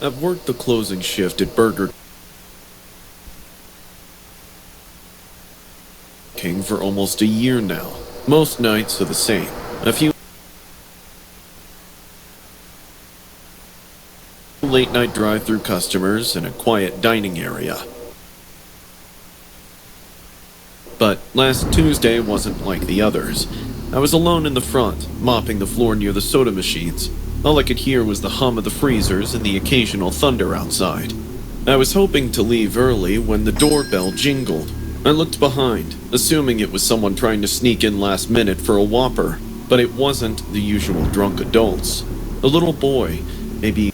I've worked the closing shift at Burger King for almost a year now. Most nights are the same. A few late-night drive-through customers and a quiet dining area. But last Tuesday wasn't like the others. I was alone in the front, mopping the floor near the soda machines. All I could hear was the hum of the freezers and the occasional thunder outside. I was hoping to leave early when the doorbell jingled. I looked behind, assuming it was someone trying to sneak in last minute for a Whopper, but it wasn't the usual drunk adults. A little boy, maybe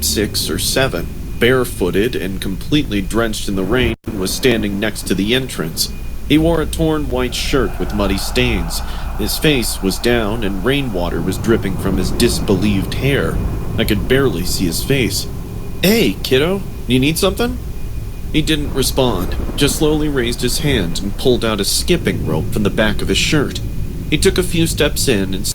six or seven, barefooted and completely drenched in the rain, was standing next to the entrance. He wore a torn white shirt with muddy stains. His face was down and rainwater was dripping from his disbelieved hair. I could barely see his face. "Hey, kiddo, you need something?" He didn't respond, just slowly raised his hand and pulled out a skipping rope from the back of his shirt. He took a few steps in and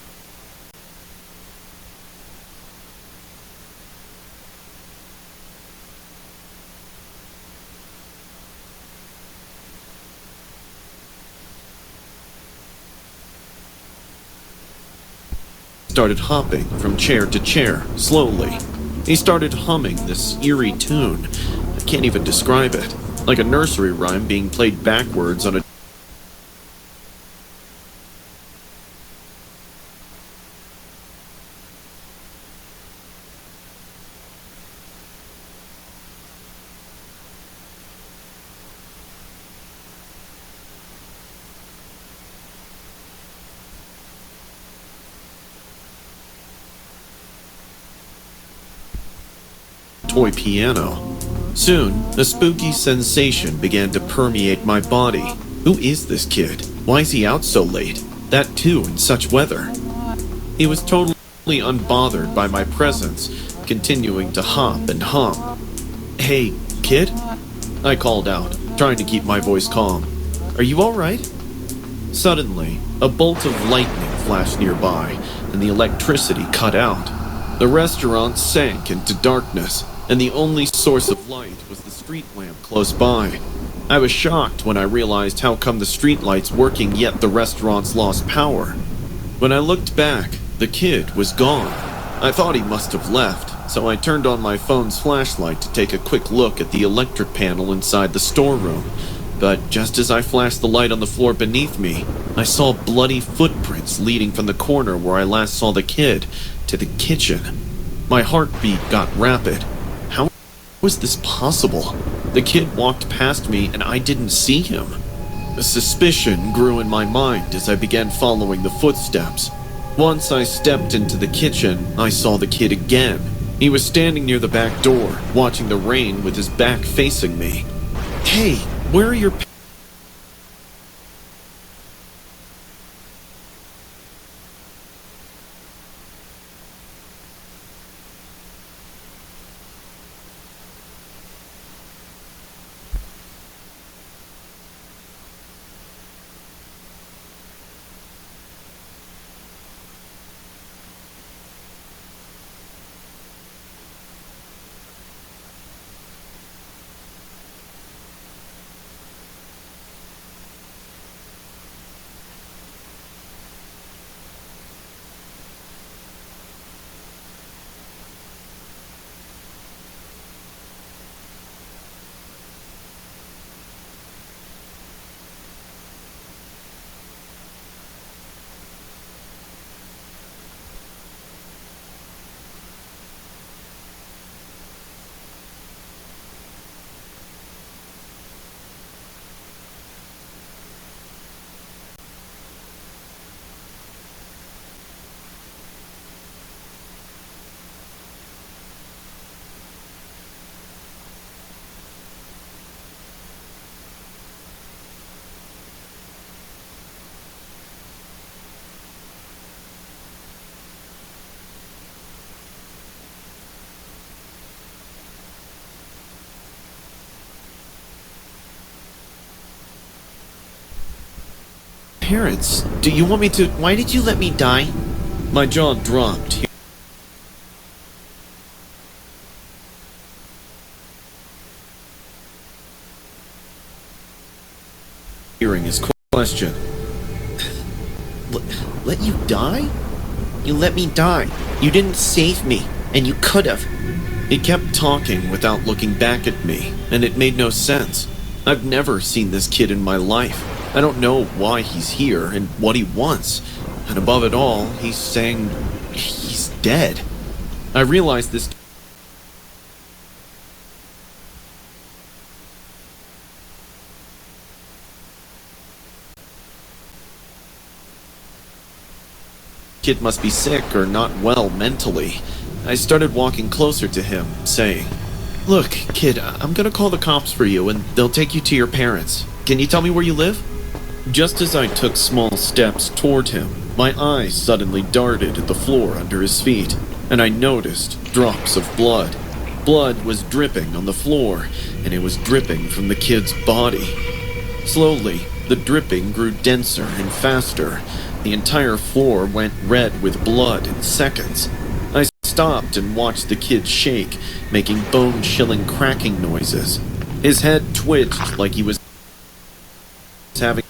started hopping from chair to chair, slowly. He started humming this eerie tune. I can't even describe it. Like a nursery rhyme being played backwards on a toy piano. Soon, a spooky sensation began to permeate my body. Who is this kid? Why is he out so late? That too in such weather. He was totally unbothered by my presence, continuing to hop and hum. "Hey, kid?" I called out, trying to keep my voice calm. "Are you alright?" Suddenly, a bolt of lightning flashed nearby, and the electricity cut out. The restaurant sank into darkness, and the only source of light was the street lamp close by. I was shocked when I realized how come the streetlights working yet the restaurant's lost power. When I looked back, the kid was gone. I thought he must have left, so I turned on my phone's flashlight to take a quick look at the electric panel inside the storeroom. But just as I flashed the light on the floor beneath me, I saw bloody footprints leading from the corner where I last saw the kid to the kitchen. My heartbeat got rapid. How was this possible? The kid walked past me and I didn't see him. A suspicion grew in my mind as I began following the footsteps. Once I stepped into the kitchen, I saw the kid again. He was standing near the back door, watching the rain with his back facing me. "Hey, where are your parents. Do you want me to... Why did you let me die? My jaw dropped. Hearing his question. Let you die? You let me die. You didn't save me, and you could have. He kept talking without looking back at me, and it made no sense. I've never seen this kid in my life. I don't know why he's here and what he wants. And above it all, he's saying he's dead. I realized this kid must be sick or not well mentally. I started walking closer to him, saying, "Look, kid, I'm gonna call the cops for you and they'll take you to your parents. Can you tell me where you live?" Just as I took small steps toward him, my eyes suddenly darted at the floor under his feet, and I noticed drops of blood. Blood was dripping on the floor, and it was dripping from the kid's body. Slowly, the dripping grew denser and faster. The entire floor went red with blood in seconds. I stopped and watched the kid shake, making bone-chilling cracking noises. His head twitched like he was having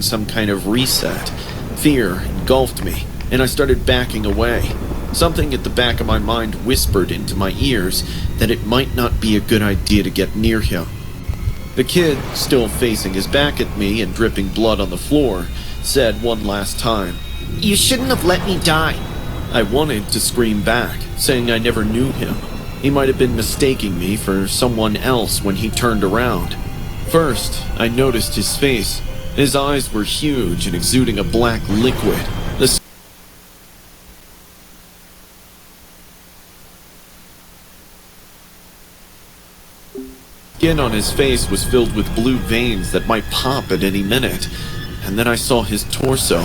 some kind of reset. Fear engulfed me, and I started backing away. Something at the back of my mind whispered into my ears that it might not be a good idea to get near him. The kid, still facing his back at me and dripping blood on the floor, said one last time, "You shouldn't have let me die." I wanted to scream back, saying I never knew him. He might have been mistaking me for someone else when he turned around. First, I noticed his face. His eyes were huge and exuding a black liquid. The skin on his face was filled with blue veins that might pop at any minute. And then I saw his torso.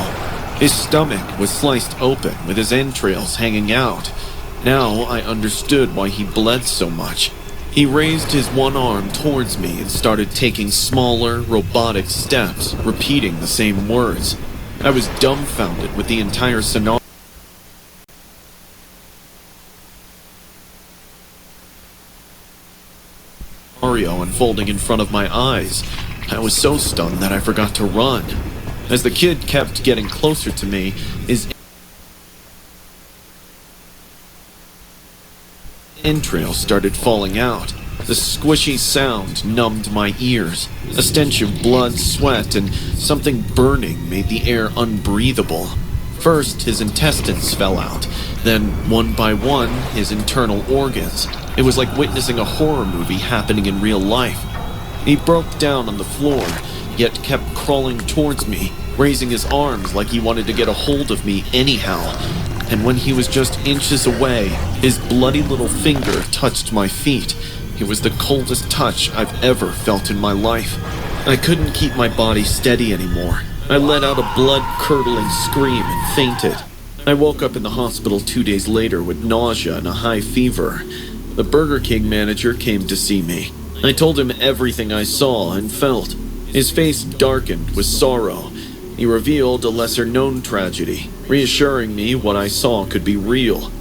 His stomach was sliced open with his entrails hanging out. Now I understood why he bled so much. He raised his one arm towards me and started taking smaller, robotic steps, repeating the same words. I was dumbfounded with the entire scenario unfolding in front of my eyes. I was so stunned that I forgot to run. As the kid kept getting closer to me, his entrails started falling out. The squishy sound numbed my ears. A stench of blood, sweat, and something burning made the air unbreathable. First, his intestines fell out. Then, one by one, his internal organs. It was like witnessing a horror movie happening in real life. He broke down on the floor, yet kept crawling towards me, raising his arms like he wanted to get a hold of me anyhow. And when he was just inches away, his bloody little finger touched my feet. It was the coldest touch I've ever felt in my life. I couldn't keep my body steady anymore. I let out a blood-curdling scream and fainted. I woke up in the hospital 2 days later with nausea and a high fever. The Burger King manager came to see me. I told him everything I saw and felt. His face darkened with sorrow. He revealed a lesser-known tragedy, reassuring me what I saw could be real.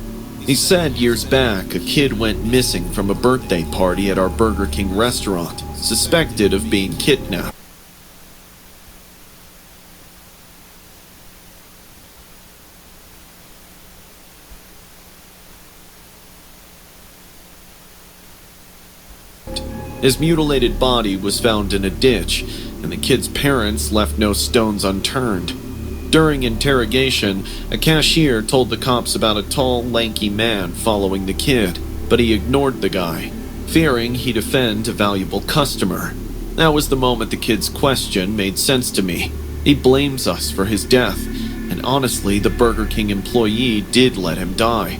He said years back a kid went missing from a birthday party at our Burger King restaurant, suspected of being kidnapped. His mutilated body was found in a ditch, and the kid's parents left no stones unturned. During interrogation, a cashier told the cops about a tall, lanky man following the kid, but he ignored the guy, fearing he'd offend a valuable customer. That was the moment the kid's question made sense to me. He blames us for his death, and honestly, the Burger King employee did let him die.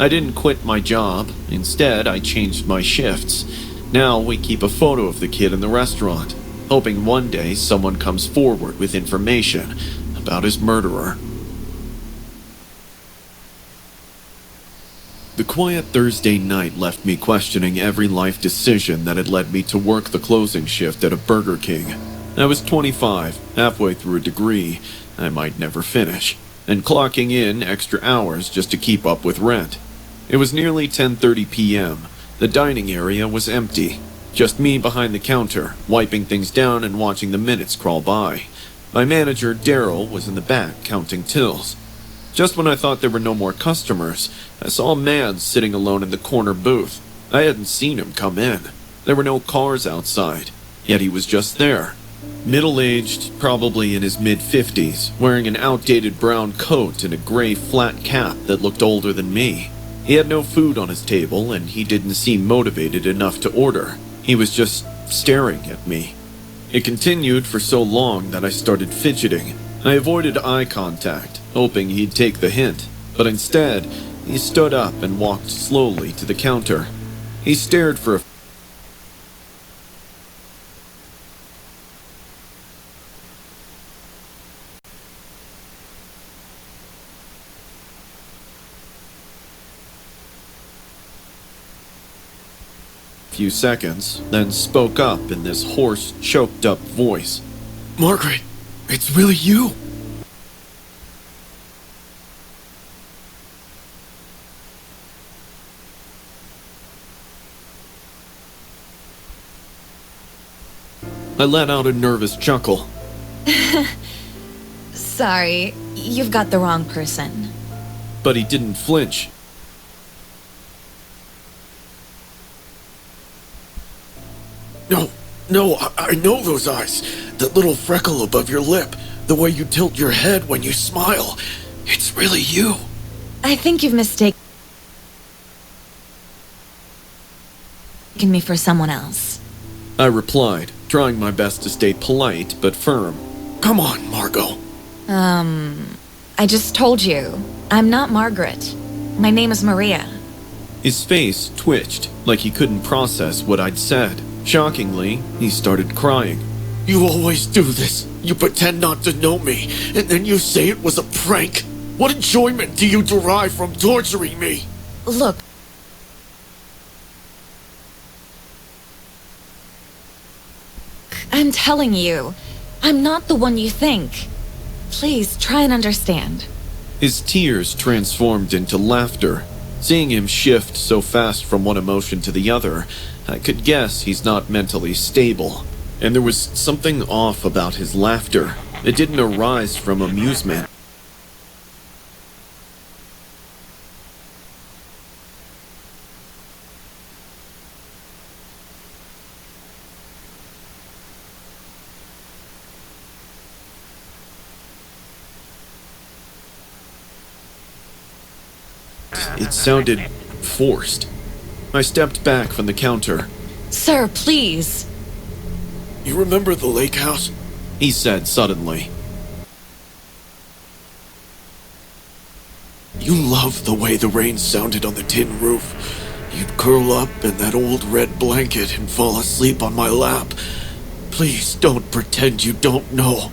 I didn't quit my job. Instead, I changed my shifts. Now we keep a photo of the kid in the restaurant, hoping one day someone comes forward with information about his murderer. The quiet Thursday night left me questioning every life decision that had led me to work the closing shift at a Burger King. I was 25, halfway through a degree I might never finish, and clocking in extra hours just to keep up with rent. It was nearly 10:30 p.m. The dining area was empty. Just me behind the counter, wiping things down and watching the minutes crawl by. My manager, Daryl, was in the back counting tills. Just when I thought there were no more customers, I saw a man sitting alone in the corner booth. I hadn't seen him come in. There were no cars outside, yet he was just there. Middle-aged, probably in his mid-50s, wearing an outdated brown coat and a gray flat cap that looked older than me. He had no food on his table, and he didn't seem motivated enough to order. He was just staring at me. It continued for so long that I started fidgeting. I avoided eye contact, hoping he'd take the hint, but instead, he stood up and walked slowly to the counter. He stared for a few seconds, then spoke up in this hoarse, choked-up voice. Margaret, it's really you! I let out a nervous chuckle. Sorry, you've got the wrong person. But he didn't flinch. No, I know those eyes. That little freckle above your lip. The way you tilt your head when you smile. It's really you. I think you've mistaken me for someone else. I replied, trying my best to stay polite but firm. Come on, Margot. I just told you. I'm not Margaret. My name is Maria. His face twitched, like he couldn't process what I'd said. Shockingly, he started crying. You always do this. You pretend not to know me, and then you say it was a prank. What enjoyment do you derive from torturing me? Look. I'm telling you, I'm not the one you think. Please, try and understand. His tears transformed into laughter. Seeing him shift so fast from one emotion to the other, I could guess he's not mentally stable. And there was something off about his laughter. It didn't arise from amusement. It sounded forced. I stepped back from the counter. Sir, please. You remember the lake house? He said suddenly. You loved the way the rain sounded on the tin roof. You'd curl up in that old red blanket and fall asleep on my lap. Please don't pretend you don't know.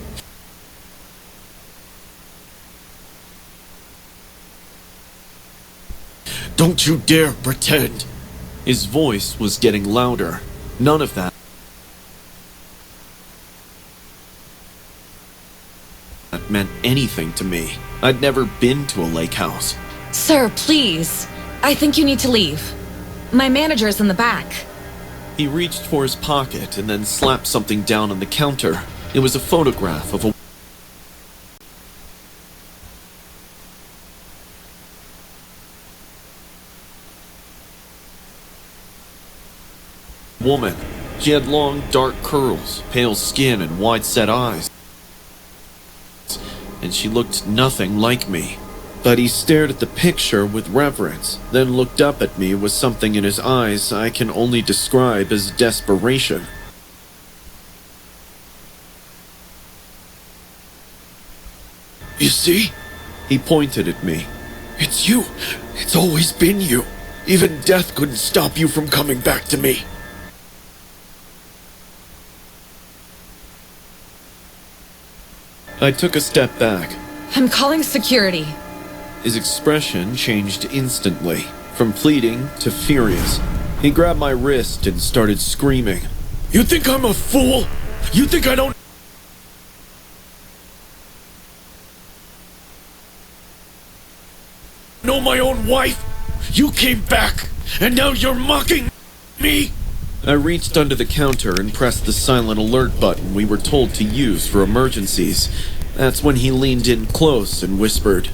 Don't you dare pretend. His voice was getting louder. None of that meant anything to me. I'd never been to a lake house. Sir, please. I think you need to leave. My manager's in the back. He reached for his pocket and then slapped something down on the counter. It was a photograph of a woman. She had long, dark curls, pale skin, and wide-set eyes. And she looked nothing like me. But he stared at the picture with reverence, then looked up at me with something in his eyes I can only describe as desperation. You see? He pointed at me. It's you. It's always been you. Even death couldn't stop you from coming back to me. I took a step back. I'm calling security. His expression changed instantly, from pleading to furious. He grabbed my wrist and started screaming. You think I'm a fool? You think I don't know my own wife? You came back, and now you're mocking me? I reached under the counter and pressed the silent alert button we were told to use for emergencies. That's when he leaned in close and whispered,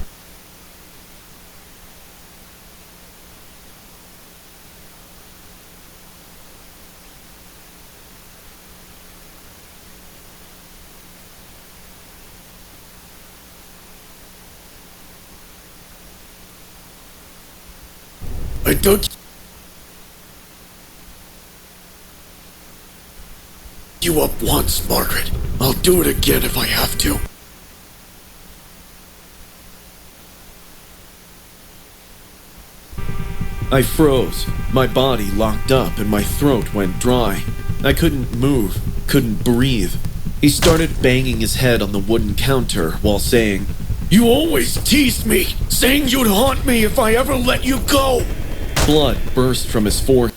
I dug you up once, Margaret. I'll do it again if I have to. I froze. My body locked up and my throat went dry. I couldn't move, couldn't breathe. He started banging his head on the wooden counter while saying, You always teased me, saying you'd haunt me if I ever let you go. Blood burst from his forehead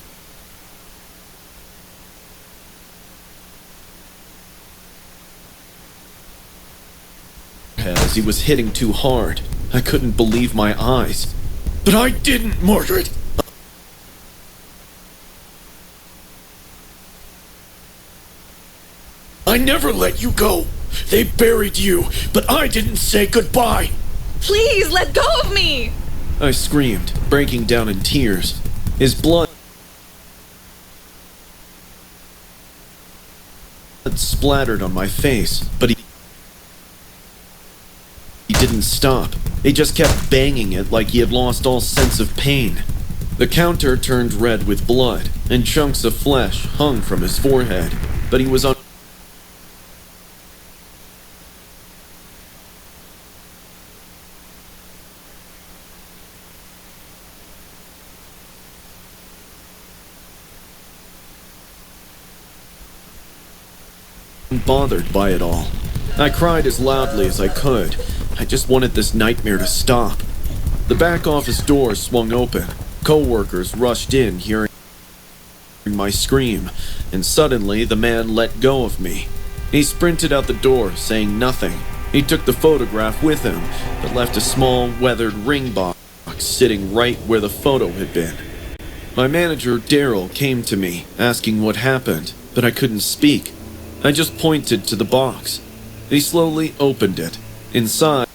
as he was hitting too hard. I couldn't believe my eyes. But I didn't, Margaret. I never let you go. They buried you, but I didn't say goodbye. Please let go of me! I screamed, breaking down in tears. His blood splattered on my face, but he didn't stop. He just kept banging it like he had lost all sense of pain. The counter turned red with blood, and chunks of flesh hung from his forehead, but he was unbothered by it all. I cried as loudly as I could. I just wanted this nightmare to stop. The back office door swung open. Co-workers rushed in, hearing my scream, and suddenly the man let go of me. He sprinted out the door, saying nothing. He took the photograph with him, but left a small, weathered ring box sitting right where the photo had been. My manager, Daryl, came to me, asking what happened, but I couldn't speak. I just pointed to the box. He slowly opened it. Inside,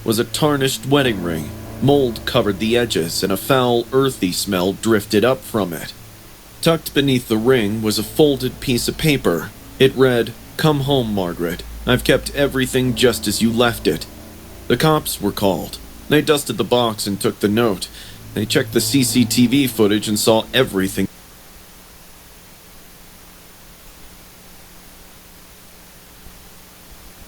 was a tarnished wedding ring. Mold covered the edges, and a foul, earthy smell drifted up from it. Tucked beneath the ring was a folded piece of paper. It read, "Come home, Margaret. I've kept everything just as you left it." The cops were called. They dusted the box and took the note. They checked the CCTV footage and saw everything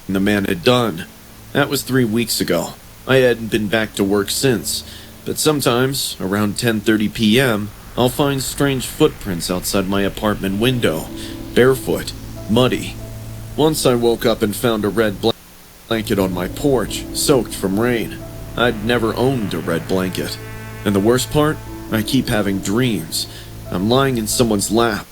the man had done. That was 3 weeks ago. I hadn't been back to work since, but sometimes, around 10:30 p.m., I'll find strange footprints outside my apartment window, barefoot, muddy. Once I woke up and found a red blanket on my porch, soaked from rain. I'd never owned a red blanket. And the worst part? I keep having dreams. I'm lying in someone's lap,